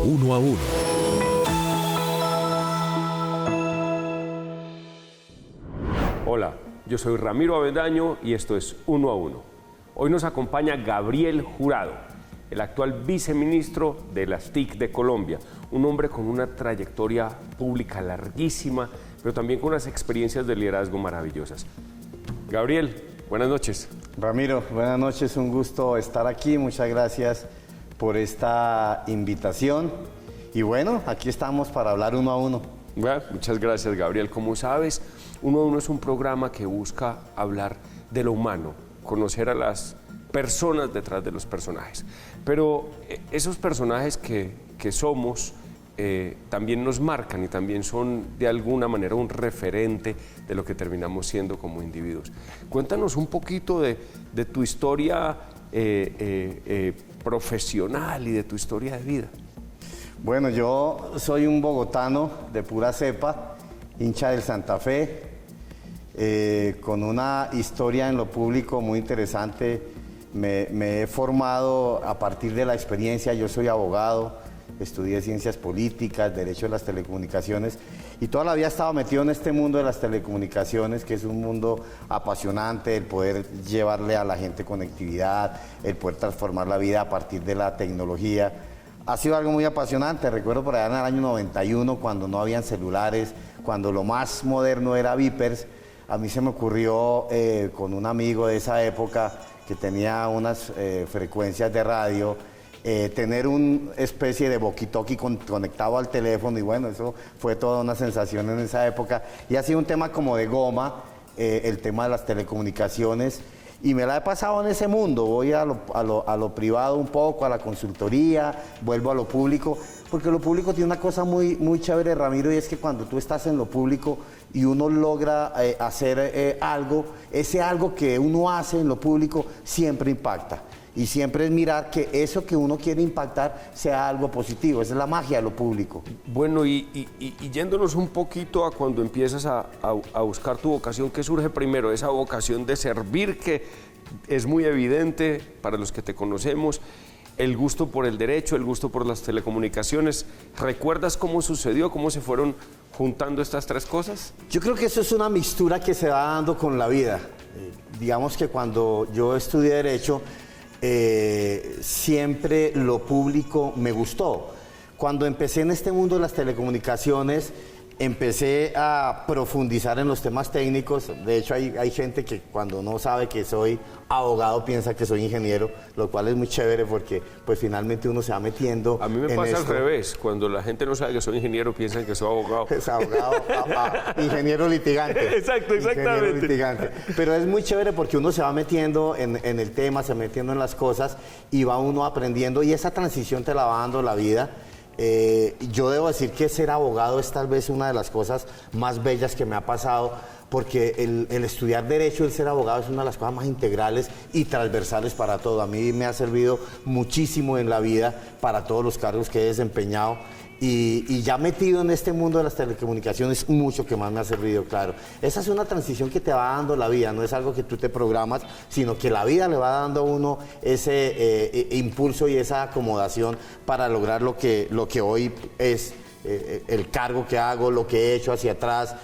Uno a Uno. Hola, yo soy Ramiro Avendaño y esto es Uno a Uno. Hoy nos acompaña Gabriel Jurado, el actual viceministro de las TIC de Colombia, un hombre con una trayectoria pública larguísima, pero también con unas experiencias de liderazgo maravillosas. Gabriel, buenas noches. Ramiro, buenas noches, un gusto estar aquí, muchas gracias por esta invitación. Y bueno, aquí estamos para hablar uno a uno. Bueno, muchas gracias, Gabriel. Como sabes, Uno a Uno es un programa que busca hablar de lo humano, conocer a las personas detrás de los personajes. Pero esos personajes que somos también nos marcan y también son de alguna manera un referente de lo que terminamos siendo como individuos. Cuéntanos un poquito de tu historia profesional y de tu historia de vida. Bueno, yo soy un bogotano de pura cepa, hincha del Santa Fe, con una historia en lo público muy interesante. Me he formado a partir de la experiencia. Yo soy abogado, estudié ciencias políticas, derecho de las telecomunicaciones y toda la vida he estado metido en este mundo de las telecomunicaciones, que es un mundo apasionante, el poder llevarle a la gente conectividad, el poder transformar la vida a partir de la tecnología. Ha sido algo muy apasionante. Recuerdo por allá en el año 91, cuando no habían celulares, cuando lo más moderno era Vipers, a mí se me ocurrió con un amigo de esa época que tenía unas frecuencias de radio, tener una especie de walkie-talkie conectado al teléfono, y bueno, eso fue toda una sensación en esa época. Y ha sido un tema como de goma, el tema de las telecomunicaciones, y me la he pasado en ese mundo. Voy a lo privado un poco, a la consultoría, vuelvo a lo público, porque lo público tiene una cosa muy, muy chévere, Ramiro, y es que cuando tú estás en lo público y uno logra hacer algo, ese algo que uno hace en lo público siempre impacta. Y siempre es mirar que eso que uno quiere impactar sea algo positivo. Esa es la magia de lo público. Bueno, y yéndonos un poquito a cuando empiezas a buscar tu vocación, ¿qué surge primero? Esa vocación de servir, que es muy evidente para los que te conocemos, el gusto por el derecho, el gusto por las telecomunicaciones. ¿Recuerdas cómo sucedió, cómo se fueron juntando estas tres cosas? Yo creo que eso es una mixtura que se va dando con la vida. Digamos que cuando yo estudié Derecho, siempre lo público me gustó. Cuando empecé en este mundo de las telecomunicaciones, empecé a profundizar en los temas técnicos. De hecho, hay gente que cuando no sabe que soy abogado piensa que soy ingeniero, lo cual es muy chévere porque pues finalmente uno se va metiendo. A mí me pasa al revés. Cuando la gente no sabe que soy ingeniero, piensan que soy abogado. Es abogado, ingeniero litigante. Exacto, exactamente. Ingeniero litigante. Pero es muy chévere porque uno se va metiendo en el tema, se va metiendo en las cosas y va uno aprendiendo, y esa transición te la va dando la vida. Yo debo decir que ser abogado es tal vez una de las cosas más bellas que me ha pasado, porque el estudiar Derecho, el ser abogado, es una de las cosas más integrales y transversales para todo. A mí me ha servido muchísimo en la vida para todos los cargos que he desempeñado. Y ya metido en este mundo de las telecomunicaciones, mucho que más me ha servido, claro. Esa es una transición que te va dando la vida, no es algo que tú te programas, sino que la vida le va dando a uno ese impulso y esa acomodación para lograr lo que hoy es el cargo que hago, lo que he hecho hacia atrás,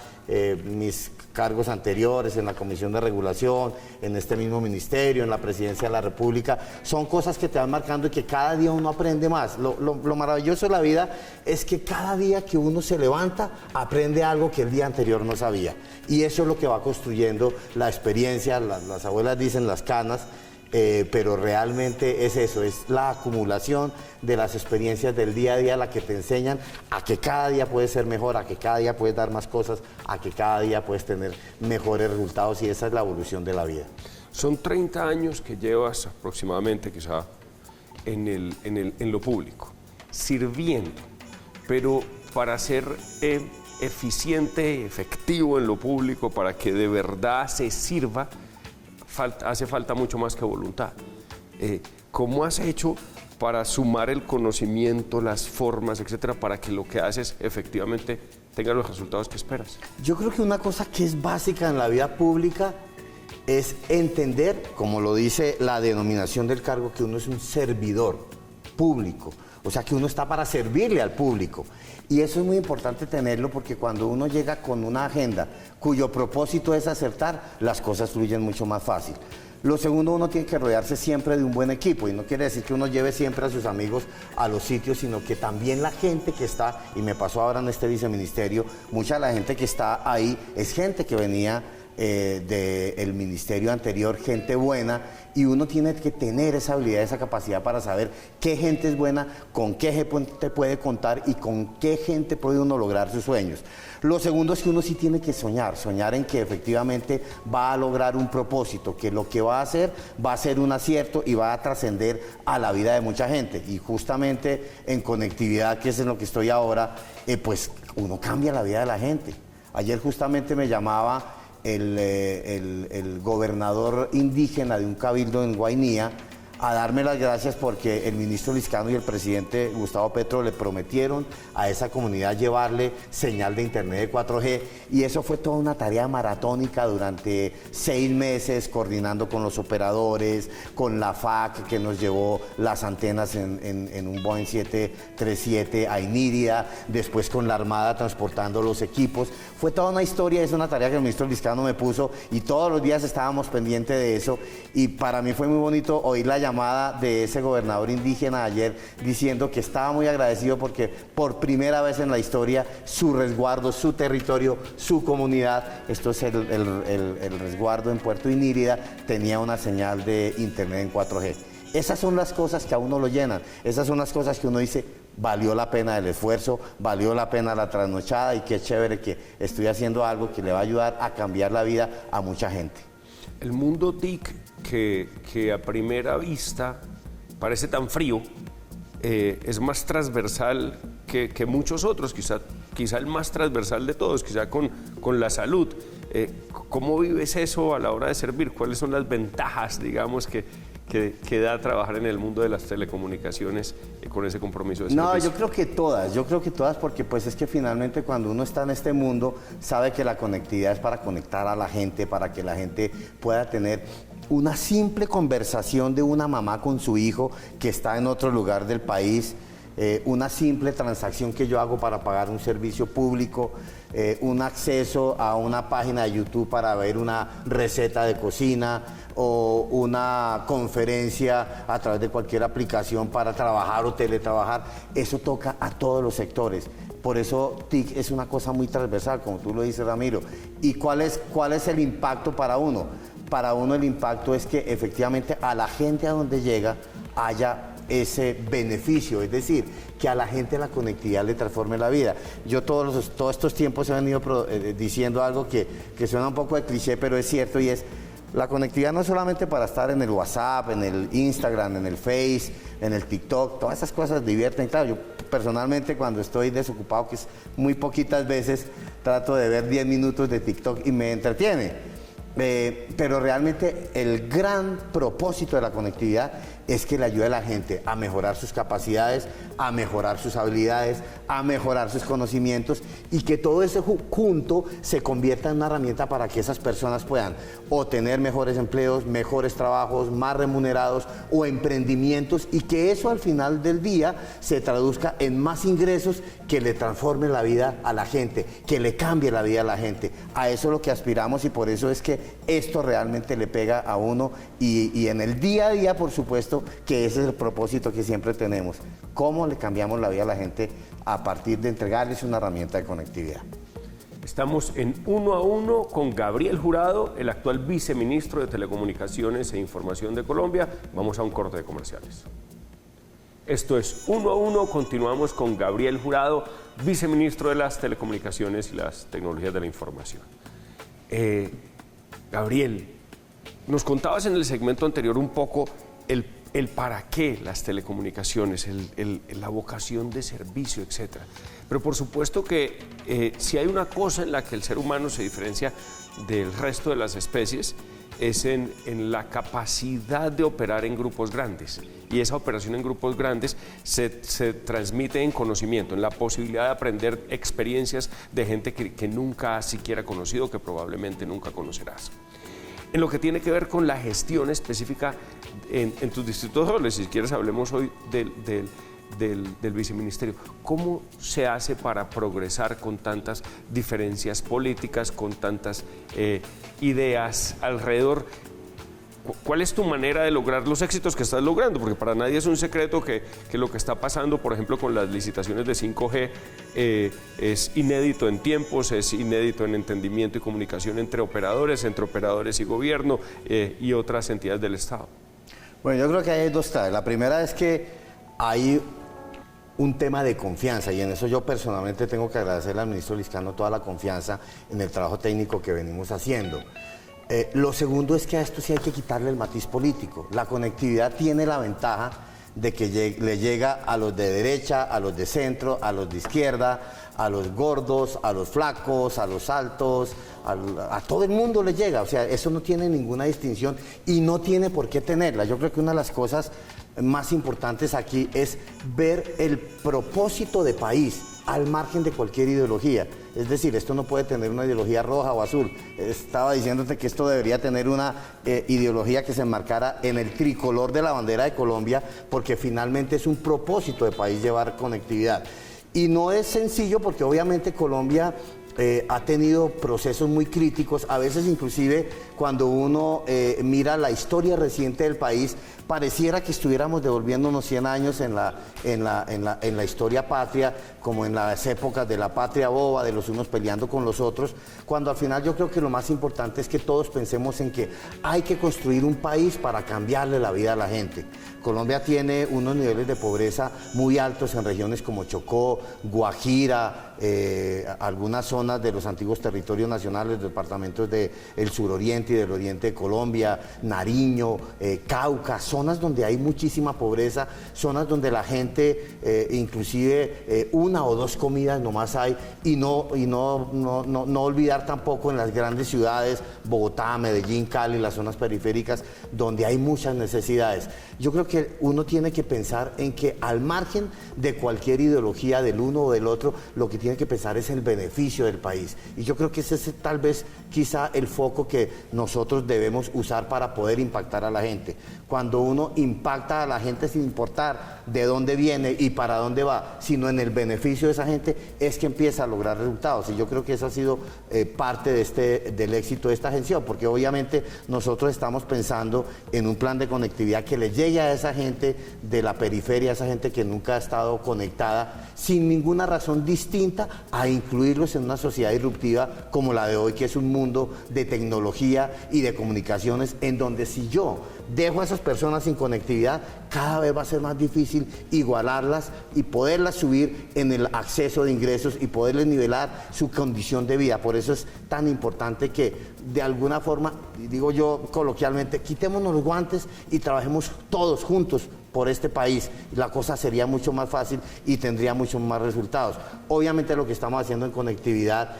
mis cargos anteriores en la Comisión de Regulación, en este mismo ministerio, en la Presidencia de la República. Son cosas que te van marcando y que cada día uno aprende más. Lo maravilloso de la vida es que cada día que uno se levanta aprende algo que el día anterior no sabía, y eso es lo que va construyendo la experiencia. Las abuelas dicen las canas, pero realmente es eso, es la acumulación de las experiencias del día a día la que te enseñan a que cada día puedes ser mejor, a que cada día puedes dar más cosas, a que cada día puedes tener mejores resultados, y esa es la evolución de la vida. Son 30 años que llevas aproximadamente, quizá, en lo público, sirviendo, pero para ser eficiente, efectivo en lo público, para que de verdad se sirva, hace falta mucho más que voluntad. ¿Cómo has hecho para sumar el conocimiento, las formas, etcétera, para que lo que haces efectivamente tenga los resultados que esperas? Yo creo que una cosa que es básica en la vida pública es entender, como lo dice la denominación del cargo, que uno es un servidor público. O sea que uno está para servirle al público. Y eso es muy importante tenerlo porque cuando uno llega con una agenda cuyo propósito es acertar, las cosas fluyen mucho más fácil. Lo segundo, uno tiene que rodearse siempre de un buen equipo y no quiere decir que uno lleve siempre a sus amigos a los sitios, sino que también la gente que está, y me pasó ahora en este viceministerio, mucha de la gente que está ahí es gente que venía del ministerio anterior, gente buena, y uno tiene que tener esa habilidad, esa capacidad para saber qué gente es buena, con qué gente puede contar y con qué gente puede uno lograr sus sueños. Lo segundo es que uno sí tiene que soñar en que efectivamente va a lograr un propósito, que lo que va a hacer un acierto y va a trascender a la vida de mucha gente. Y justamente en conectividad, que es en lo que estoy ahora, pues uno cambia la vida de la gente. Ayer justamente me llamaba el gobernador indígena de un cabildo en Guainía a darme las gracias porque el ministro Liscano y el presidente Gustavo Petro le prometieron a esa comunidad llevarle señal de internet de 4G y eso fue toda una tarea maratónica durante 6 meses coordinando con los operadores, con la FAC que nos llevó las antenas en un Boeing 737 a Inírida, después con la Armada transportando los equipos. Fue toda una historia, es una tarea que el ministro Liscano me puso y todos los días estábamos pendientes de eso y para mí fue muy bonito oír la llamada de ese gobernador indígena ayer diciendo que estaba muy agradecido porque por primera vez en la historia su resguardo, su territorio, su comunidad, esto es el resguardo en Puerto Inírida, tenía una señal de internet en 4G. Esas son las cosas que a uno lo llenan, esas son las cosas que uno dice, valió la pena el esfuerzo, valió la pena la trasnochada y qué chévere que estoy haciendo algo que le va a ayudar a cambiar la vida a mucha gente. El mundo TIC que a primera vista parece tan frío, es más transversal que muchos otros, quizá el más transversal de todos, quizá con la salud. ¿Cómo vives eso a la hora de servir? ¿Cuáles son las ventajas, digamos, que da trabajar en el mundo de las telecomunicaciones con ese compromiso de servicio? No, yo creo que todas porque pues es que finalmente cuando uno está en este mundo sabe que la conectividad es para conectar a la gente, para que la gente pueda tener una simple conversación de una mamá con su hijo que está en otro lugar del país, una simple transacción que yo hago para pagar un servicio público, un acceso a una página de YouTube para ver una receta de cocina o una conferencia a través de cualquier aplicación para trabajar o teletrabajar, eso toca a todos los sectores. Por eso TIC es una cosa muy transversal, como tú lo dices, Ramiro. ¿Y cuál es el impacto para uno? Para uno el impacto es que efectivamente a la gente a donde llega haya ese beneficio, es decir, que a la gente la conectividad le transforme la vida. Yo todos estos tiempos he venido diciendo algo que suena un poco de cliché, pero es cierto y es, la conectividad no es solamente para estar en el WhatsApp, en el Instagram, en el Face, en el TikTok, todas esas cosas divierten. Claro, yo personalmente cuando estoy desocupado, que es muy poquitas veces, trato de ver 10 minutos de TikTok y me entretiene. Pero realmente el gran propósito de la conectividad es que le ayude a la gente a mejorar sus capacidades, a mejorar sus habilidades, a mejorar sus conocimientos y que todo ese junto se convierta en una herramienta para que esas personas puedan o tener mejores empleos, mejores trabajos, más remunerados o emprendimientos y que eso al final del día se traduzca en más ingresos que le transformen la vida a la gente, que le cambie la vida a la gente. A eso es lo que aspiramos y por eso es que esto realmente le pega a uno y en el día a día, por supuesto, que ese es el propósito que siempre tenemos. ¿Cómo le cambiamos la vida a la gente a partir de entregarles una herramienta de conectividad? Estamos en 1 a 1 con Gabriel Jurado, el actual viceministro de Telecomunicaciones e Información de Colombia. Vamos a un corte de comerciales. Esto es 1 a 1, continuamos con Gabriel Jurado, viceministro de las Telecomunicaciones y las Tecnologías de la Información. Gabriel, nos contabas en el segmento anterior un poco el para qué las telecomunicaciones, la vocación de servicio, etc. Pero por supuesto que si hay una cosa en la que el ser humano se diferencia del resto de las especies es en la capacidad de operar en grupos grandes. Y esa operación en grupos grandes se transmite en conocimiento, en la posibilidad de aprender experiencias de gente que nunca has siquiera conocido, que probablemente nunca conocerás. en lo que tiene que ver con la gestión específica en tus distritos roles. Si quieres, hablemos hoy del viceministerio. ¿Cómo se hace para progresar con tantas diferencias políticas, con tantas ideas alrededor? ¿Cuál es tu manera de lograr los éxitos que estás logrando? Porque para nadie es un secreto que lo que está pasando, por ejemplo, con las licitaciones de 5G, es inédito en tiempos, es inédito en entendimiento y comunicación entre operadores y gobierno y otras entidades del Estado. Bueno, yo creo que hay dos claves. La primera es que hay un tema de confianza, y en eso yo personalmente tengo que agradecerle al ministro Liscano toda la confianza en el trabajo técnico que venimos haciendo. Lo segundo es que a esto sí hay que quitarle el matiz político. La conectividad tiene la ventaja de que le llega a los de derecha, a los de centro, a los de izquierda, a los gordos, a los flacos, a los altos, a todo el mundo le llega. O sea, eso no tiene ninguna distinción y no tiene por qué tenerla. Yo creo que una de las cosas más importantes aquí es ver el propósito de país al margen de cualquier ideología. Es decir, esto no puede tener una ideología roja o azul. Estaba diciéndote que esto debería tener una ideología que se enmarcara en el tricolor de la bandera de Colombia, porque finalmente es un propósito de país llevar conectividad. Y no es sencillo porque obviamente Colombia ha tenido procesos muy críticos, a veces inclusive cuando uno mira la historia reciente del país, pareciera que estuviéramos devolviéndonos 100 años en la historia patria, como en las épocas de la patria boba, de los unos peleando con los otros, cuando al final yo creo que lo más importante es que todos pensemos en que hay que construir un país para cambiarle la vida a la gente. Colombia tiene unos niveles de pobreza muy altos en regiones como Chocó, Guajira, algunas zonas de los antiguos territorios nacionales, departamentos del suroriente y del oriente de Colombia, Nariño, Cauca, zonas donde hay muchísima pobreza, zonas donde la gente inclusive una o dos comidas nomás hay, y no olvidar tampoco en las grandes ciudades, Bogotá, Medellín, Cali, las zonas periféricas, donde hay muchas necesidades. Yo creo que uno tiene que pensar en que al margen de cualquier ideología del uno o del otro, lo que tiene que pensar es el beneficio del país. Y yo creo que ese es tal vez quizá el foco que nosotros debemos usar para poder impactar a la gente. Cuando uno impacta a la gente sin importar de dónde viene y para dónde va, sino en el beneficio de esa gente, es que empieza a lograr resultados. Y yo creo que eso ha sido parte del éxito de esta gestión, porque obviamente nosotros estamos pensando en un plan de conectividad que le llegue a esa gente de la periferia, a esa gente que nunca ha estado conectada, sin ninguna razón distinta a incluirlos en una sociedad disruptiva como la de hoy, que es un mundo de tecnología y de comunicaciones, en donde si yo dejo a esas personas sin conectividad, cada vez va a ser más difícil igualarlas y poderlas subir en el acceso de ingresos y poderles nivelar su condición de vida. Por eso es tan importante que de alguna forma, digo yo coloquialmente, quitémonos los guantes y trabajemos todos juntos por este país. La cosa sería mucho más fácil y tendría muchos más resultados. Obviamente lo que estamos haciendo en conectividad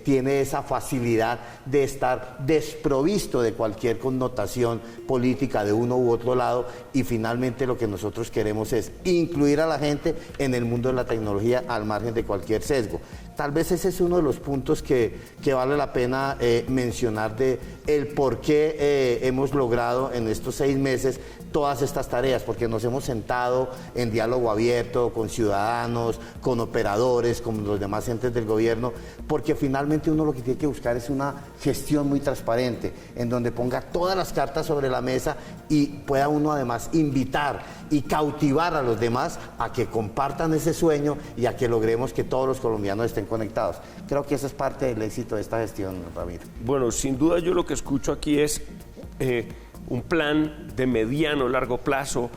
tiene esa facilidad de estar desprovisto de cualquier connotación política de uno u otro lado, y finalmente lo que nosotros queremos es incluir a la gente en el mundo de la tecnología al margen de cualquier sesgo. Tal vez ese es uno de los puntos que vale la pena mencionar de el por qué hemos logrado en estos 6 meses todas estas tareas, porque nos hemos sentado en diálogo abierto con ciudadanos, con operadores, con los demás entes del gobierno, porque finalmente uno lo que tiene que buscar es una gestión muy transparente, en donde ponga todas las cartas sobre la mesa y pueda uno además invitar y cautivar a los demás a que compartan ese sueño y a que logremos que todos los colombianos estén conectados. Creo que eso es parte del éxito de esta gestión, Ramiro. Bueno, sin duda yo lo que escucho aquí es un plan de mediano, largo plazo,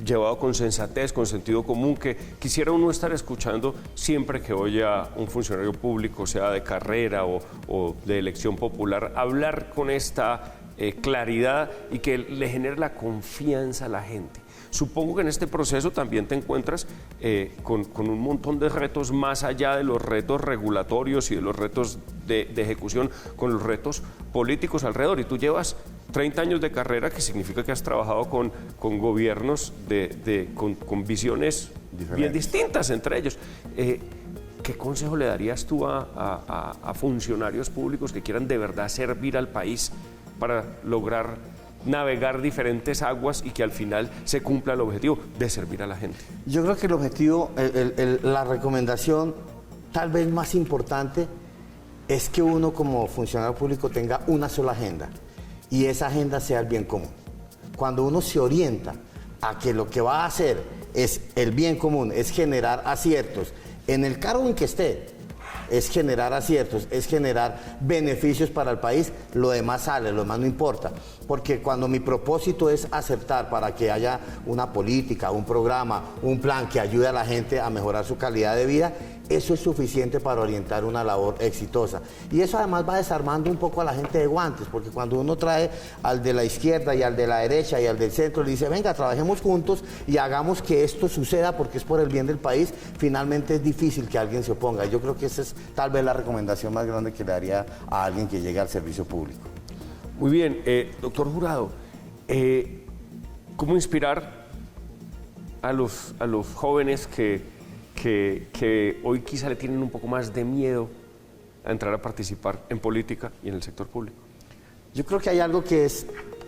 llevado con sensatez, con sentido común, que quisiera uno estar escuchando siempre que oye a un funcionario público, sea de carrera o de elección popular, hablar con esta claridad y que le genere la confianza a la gente. Supongo que en este proceso también te encuentras con un montón de retos más allá de los retos regulatorios y de los retos de ejecución, con los retos políticos alrededor. Y tú llevas 30 años de carrera, que significa que has trabajado con gobiernos con visiones bien distintas entre ellos. ¿Qué consejo le darías tú a funcionarios públicos que quieran de verdad servir al país para lograr navegar diferentes aguas y que al final se cumpla el objetivo de servir a la gente? Yo creo que el objetivo, la recomendación tal vez más importante es que uno como funcionario público tenga una sola agenda y esa agenda sea el bien común. Cuando uno se orienta a que lo que va a hacer es el bien común, es generar aciertos en el cargo en que esté, es generar aciertos, es generar beneficios para el país, lo demás sale, lo demás no importa. Porque cuando mi propósito es acertar para que haya una política, un programa, un plan que ayude a la gente a mejorar su calidad de vida, eso es suficiente para orientar una labor exitosa. Y eso además va desarmando un poco a la gente de guantes, porque cuando uno trae al de la izquierda y al de la derecha y al del centro, le dice, venga, trabajemos juntos y hagamos que esto suceda porque es por el bien del país, finalmente es difícil que alguien se oponga. Yo creo que esa es tal vez la recomendación más grande que le daría a alguien que llegue al servicio público. Muy bien, doctor Jurado, ¿cómo inspirar a los jóvenes que hoy quizá le tienen un poco más de miedo a entrar a participar en política y en el sector público? Yo creo que hay algo que es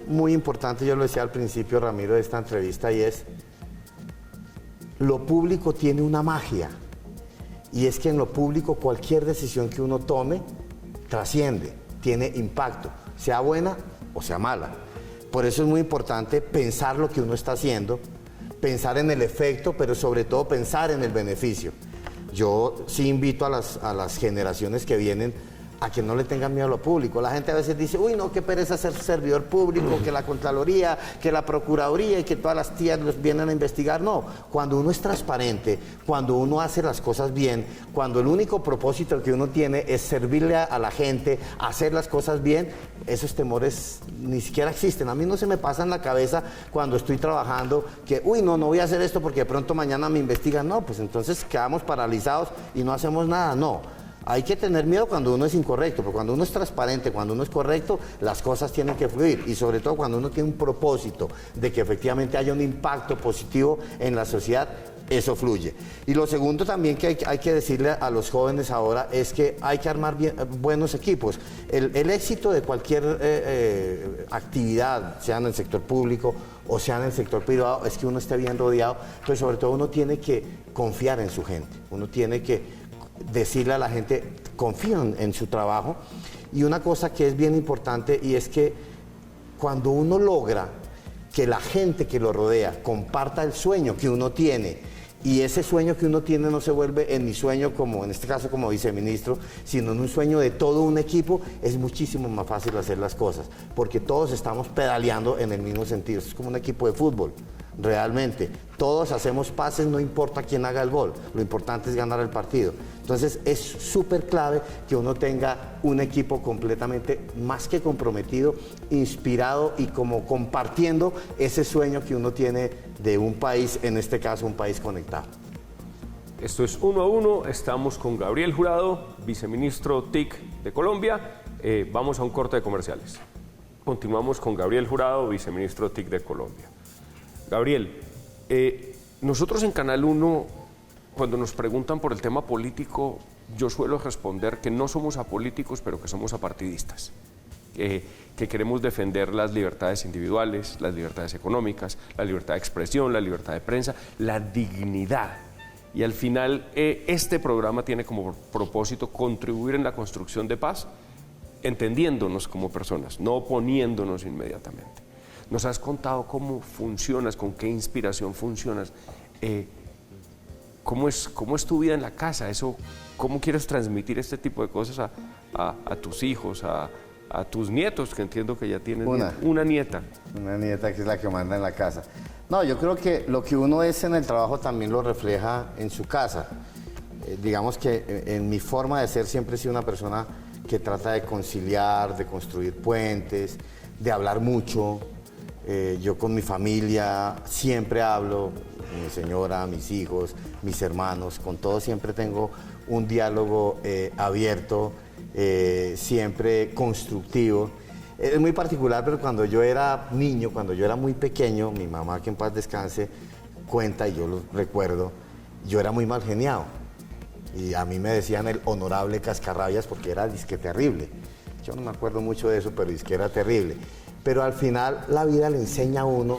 muy importante, yo lo decía al principio, Ramiro, de esta entrevista, y es, lo público tiene una magia, y es que en lo público cualquier decisión que uno tome trasciende, tiene impacto, sea buena o sea mala. Por eso es muy importante pensar lo que uno está haciendo, pensar en el efecto, pero sobre todo pensar en el beneficio. Yo sí invito a las generaciones que vienen a que no le tengan miedo a lo público. La gente a veces dice, uy, no, qué pereza ser servidor público, que la Contraloría, que la Procuraduría y que todas las tías los vienen a investigar. No, cuando uno es transparente, cuando uno hace las cosas bien, cuando el único propósito que uno tiene es servirle a la gente, hacer las cosas bien, esos temores ni siquiera existen. A mí no se me pasa en la cabeza cuando estoy trabajando que, uy, no voy a hacer esto porque de pronto mañana me investigan. No, pues entonces quedamos paralizados y no hacemos nada. No. Hay que tener miedo cuando uno es incorrecto, pero cuando uno es transparente, cuando uno es correcto, las cosas tienen que fluir. Y sobre todo cuando uno tiene un propósito de que efectivamente haya un impacto positivo en la sociedad, eso fluye. Y lo segundo también que hay que decirle a los jóvenes ahora es que hay que armar buenos equipos. El éxito de cualquier actividad, sea en el sector público o sea en el sector privado, es que uno esté bien rodeado, pero sobre todo uno tiene que confiar en su gente. Uno tiene que decirle a la gente, confían en su trabajo. Y una cosa que es bien importante, y es que cuando uno logra que la gente que lo rodea comparta el sueño que uno tiene, y ese sueño que uno tiene no se vuelve en mi sueño, como en este caso como viceministro, sino en un sueño de todo un equipo, es muchísimo más fácil hacer las cosas, porque todos estamos pedaleando en el mismo sentido. Es como un equipo de fútbol. Realmente, todos hacemos pases, no importa quién haga el gol, lo importante es ganar el partido. Entonces es súper clave que uno tenga un equipo completamente más que comprometido, inspirado y como compartiendo ese sueño que uno tiene de un país, en este caso un país conectado. Esto es 1 a 1, estamos con Gabriel Jurado, viceministro TIC de Colombia. Vamos a un corte de comerciales. Continuamos con Gabriel Jurado, viceministro TIC de Colombia. Gabriel, nosotros en Canal 1, cuando nos preguntan por el tema político, yo suelo responder que no somos apolíticos, pero que somos apartidistas, que queremos defender las libertades individuales, las libertades económicas, la libertad de expresión, la libertad de prensa, la dignidad. Y al final, este programa tiene como propósito contribuir en la construcción de paz, entendiéndonos como personas, no oponiéndonos inmediatamente. Nos has contado cómo funcionas, con qué inspiración funcionas. ¿Cómo es tu vida en la casa? ¿Cómo quieres transmitir este tipo de cosas a tus hijos, a tus nietos, que entiendo que ya tienes una nieta? Una nieta que es la que manda en la casa. No, yo creo que lo que uno es en el trabajo también lo refleja en su casa. Digamos que en mi forma de ser siempre he sido una persona que trata de conciliar, de construir puentes, de hablar mucho. Yo con mi familia siempre hablo, mi señora, mis hijos, mis hermanos, con todos siempre tengo un diálogo abierto, siempre constructivo. Es muy particular, pero cuando yo era niño, cuando yo era muy pequeño, mi mamá, que en paz descanse, cuenta, y yo lo recuerdo, yo era muy mal geniado. Y a mí me decían el honorable cascarrabias porque era disque terrible. Yo no me acuerdo mucho de eso, pero es que era terrible. Pero al final la vida le enseña a uno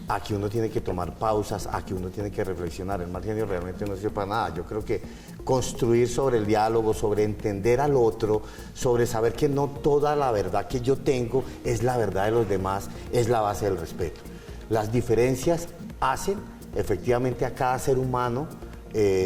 a que uno tiene que tomar pausas, a que uno tiene que reflexionar. El mal genio realmente no sirve para nada. Yo creo que construir sobre el diálogo, sobre entender al otro, sobre saber que no toda la verdad que yo tengo es la verdad de los demás, es la base del respeto. Las diferencias hacen efectivamente a cada ser humano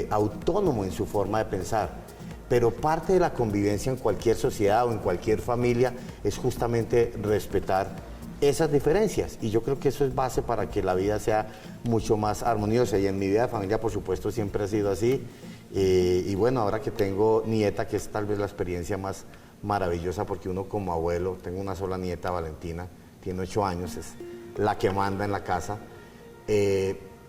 autónomo en su forma de pensar. Pero parte de la convivencia en cualquier sociedad o en cualquier familia es justamente respetar esas diferencias. Y yo creo que eso es base para que la vida sea mucho más armoniosa. Y en mi vida de familia, por supuesto, siempre ha sido así. Y bueno, ahora que tengo nieta, que es tal vez la experiencia más maravillosa, porque uno como abuelo, tengo una sola nieta, Valentina, tiene 8 años, es la que manda en la casa.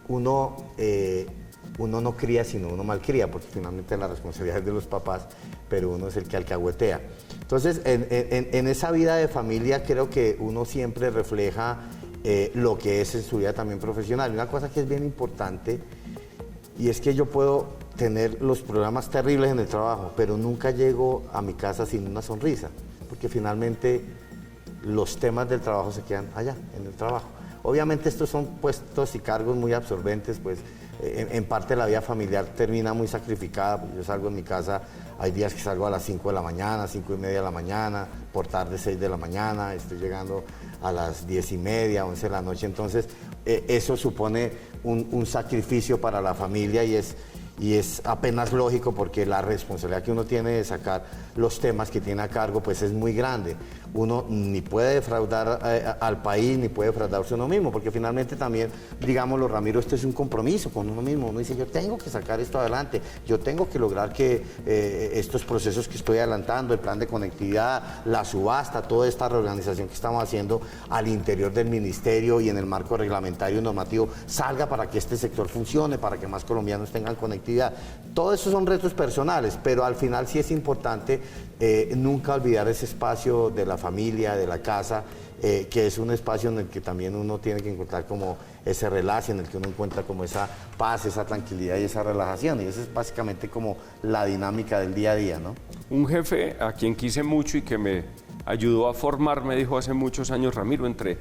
Uno no cría, sino uno malcría, porque finalmente la responsabilidad es de los papás, pero uno es el que alcahuetea. Entonces, en esa vida de familia creo que uno siempre refleja lo que es en su vida también profesional. Y una cosa que es bien importante, y es que yo puedo tener los problemas terribles en el trabajo, pero nunca llego a mi casa sin una sonrisa, porque finalmente los temas del trabajo se quedan allá, en el trabajo. Obviamente estos son puestos y cargos muy absorbentes, pues en parte la vida familiar termina muy sacrificada, porque yo salgo en mi casa, hay días que salgo a las 5 de la mañana, 5:30 de la mañana, por tarde 6 de la mañana, estoy llegando a las 10:30, 11 de la noche, entonces eso supone un sacrificio para la familia y es apenas lógico porque la responsabilidad que uno tiene de sacar los temas que tiene a cargo pues es muy grande. Uno ni puede defraudar al país, ni puede defraudarse uno mismo, porque finalmente también, digámoslo, Ramiro, esto es un compromiso con uno mismo. Uno dice, yo tengo que sacar esto adelante, yo tengo que lograr que estos procesos que estoy adelantando, el plan de conectividad, la subasta, toda esta reorganización que estamos haciendo al interior del ministerio y en el marco reglamentario y normativo, salga para que este sector funcione, para que más colombianos tengan conectividad. Todos esos son retos personales, pero al final sí es importante nunca olvidar ese espacio de la familia, de la casa, que es un espacio en el que también uno tiene que encontrar como ese relax, en el que uno encuentra como esa paz, esa tranquilidad y esa relajación. Y esa es básicamente como la dinámica del día a día, ¿no? Un jefe a quien quise mucho y que me ayudó a formar, me dijo hace muchos años, Ramiro, entre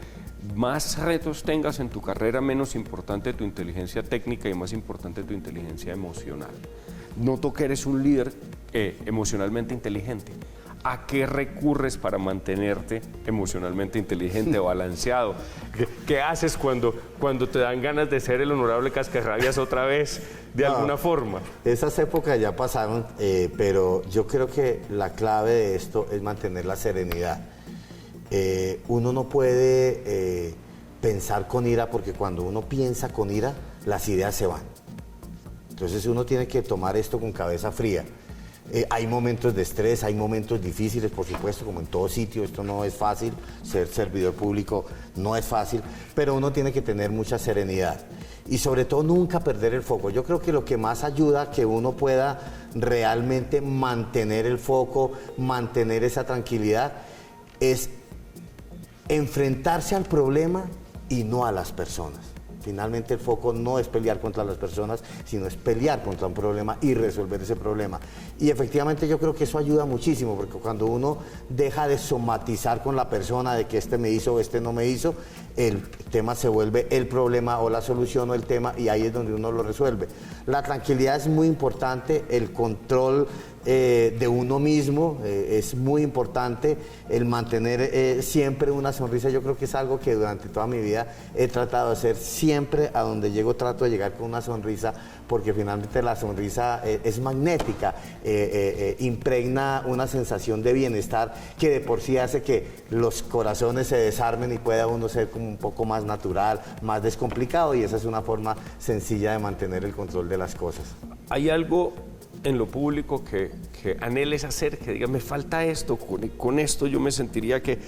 más retos tengas en tu carrera, menos importante tu inteligencia técnica y más importante tu inteligencia emocional. Noto que eres un líder emocionalmente inteligente. ¿A qué recurres para mantenerte emocionalmente inteligente, balanceado? ¿Qué haces cuando te dan ganas de ser el honorable cascarrabias otra vez, de alguna forma? Esas épocas ya pasaron, pero yo creo que la clave de esto es mantener la serenidad. Uno no puede pensar con ira, porque cuando uno piensa con ira, las ideas se van. Entonces uno tiene que tomar esto con cabeza fría. Hay momentos de estrés, hay momentos difíciles, por supuesto, como en todo sitio. Esto no es fácil, ser servidor público no es fácil, pero uno tiene que tener mucha serenidad y sobre todo nunca perder el foco. Yo creo que lo que más ayuda a que uno pueda realmente mantener el foco, mantener esa tranquilidad, es enfrentarse al problema y no a las personas. Finalmente el foco no es pelear contra las personas, sino es pelear contra un problema y resolver ese problema. Y efectivamente yo creo que eso ayuda muchísimo, porque cuando uno deja de somatizar con la persona de que este me hizo o este no me hizo, el tema se vuelve el problema o la solución o el tema, y ahí es donde uno lo resuelve. La tranquilidad es muy importante, el control de uno mismo es muy importante, el mantener siempre una sonrisa. Yo creo que es algo que durante toda mi vida he tratado de hacer. Siempre a donde llego trato de llegar con una sonrisa, porque finalmente la sonrisa es magnética, impregna una sensación de bienestar que de por sí hace que los corazones se desarmen y pueda uno ser como un poco más natural, más descomplicado, y esa es una forma sencilla de mantener el control de las cosas. ¿Hay algo en lo público que anheles hacer, que digas, me falta esto, con esto yo me sentiría que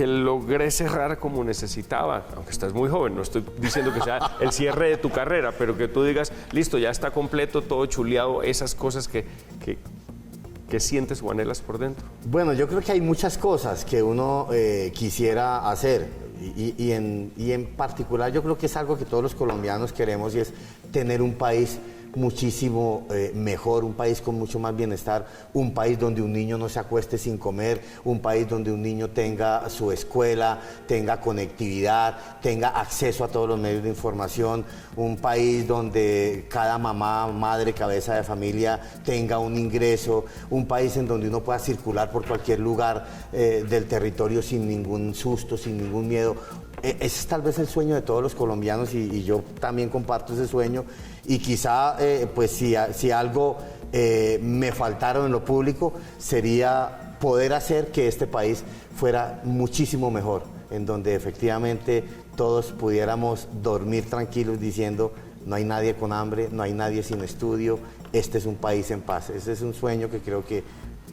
logré cerrar como necesitaba, aunque estás muy joven, no estoy diciendo que sea el cierre de tu carrera, pero que tú digas, listo, ya está completo, todo chuleado, esas cosas que sientes o anhelas por dentro? Bueno, yo creo que hay muchas cosas que uno quisiera hacer, y en particular yo creo que es algo que todos los colombianos queremos, y es tener un país muchísimo mejor, un país con mucho más bienestar, un país donde un niño no se acueste sin comer, un país donde un niño tenga su escuela, tenga conectividad, tenga acceso a todos los medios de información, un país donde cada mamá, madre, cabeza de familia tenga un ingreso, un país en donde uno pueda circular por cualquier lugar del territorio sin ningún susto, sin ningún miedo. Ese es tal vez el sueño de todos los colombianos y yo también comparto ese sueño y quizá pues si algo me faltaron en lo público sería poder hacer que este país fuera muchísimo mejor, en donde efectivamente todos pudiéramos dormir tranquilos diciendo no hay nadie con hambre, no hay nadie sin estudio, este es un país en paz. Ese es un sueño que creo que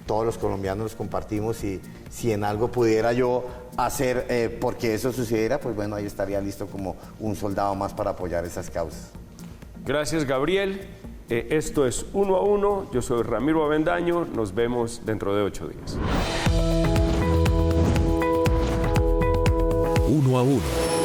todos los colombianos los compartimos y si en algo pudiera yo hacer porque eso sucediera, pues bueno, ahí estaría listo como un soldado más para apoyar esas causas. Gracias, Gabriel. Esto es Uno a Uno. Yo soy Ramiro Avendaño. Nos vemos dentro de 8 días. Uno a Uno.